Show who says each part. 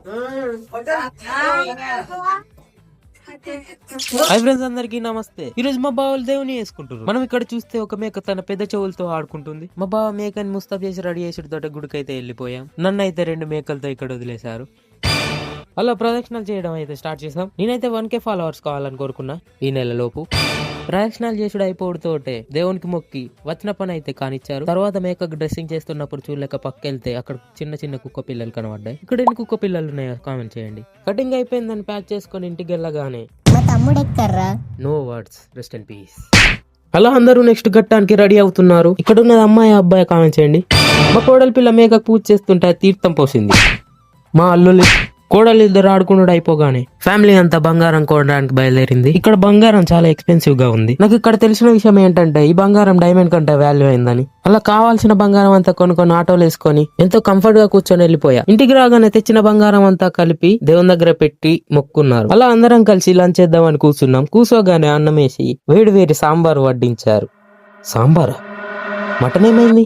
Speaker 1: Hi friends, అందరికి నమస్తే. ఈ రోజు మా బావలు దేవుని వేసుకుంటారు. మనం ఇక్కడ చూస్తే ఒక మేక తన పెద్ద చెవులతో ఆడుకుంటుంది. మా బావ మేకని ముస్తాబ్ చేసి రెడీ చేసి తోట గుడికైతే వెళ్ళిపోయాం. నన్ను అయితే 2 మేకలతో ఇక్కడ వదిలేశారు. అలా ప్రదక్షిణాలు చేయడం అయితే స్టార్ట్ చేసాం. నేనైతే 1K ఫాలోవర్స్ కావాలని కోరుకున్నా ఈ నెల లోపు. ప్రదక్షిణాలు చేసుడు అయిపోవడంతోటే దేవునికి మొక్కి వచ్చిన పని అయితే కానిచ్చారు. తర్వాత మేకకు డ్రెస్సింగ్ చేస్తున్నప్పుడు చూడలేక పక్కెళ్తే అక్కడ చిన్న చిన్న కుక్క పిల్లలు కనబడ్డాయి. ఇక్కడ ఎన్ని కుక్క పిల్లలు ఉన్నాయో కామెంట్ చేయండి. కటింగ్ అయిపోయిందని ప్యాక్ చేసుకుని ఇంటికి వెళ్ళగానే no words, rest in peace. అలా అందరూ నెక్స్ట్ ఘట్టానికి రెడీ అవుతున్నారు. ఇక్కడ ఉన్నది అమ్మాయి అబ్బాయి కామెంట్ చేయండి. మా కోడలి పిల్ల మేకకు పూజ చేస్తుంటే తీర్థం పోసింది. మా అల్లులి కోడలు ఇద్దరు ఆడుకున్నాడు. అయిపోగానే ఫ్యామిలీ అంతా బంగారం కొనడానికి బయలుదేరింది. ఇక్కడ బంగారం చాలా ఎక్స్పెన్సివ్ గా ఉంది. నాకు ఇక్కడ తెలిసిన విషయం ఏంటంటే ఈ బంగారం డైమండ్ కంటే వాల్యూ అయిందని. అలా కావాల్సిన బంగారం అంతా కొనుక్కొని ఆటోలు వేసుకొని ఎంతో కంఫర్ట్ గా కూర్చొని వెళ్ళిపోయా. ఇంటికి రాగానే తెచ్చిన బంగారం అంతా కలిపి దేవుని దగ్గర పెట్టి మొక్కున్నారు. అలా అందరం కలిసి లంచ్ చేద్దామని కూర్చున్నాం. కూర్చోగానే అన్నం వేసి వేడి వేడి సాంబార్ వడ్డించారు. సాంబార్ మటన్ ఏమైంది?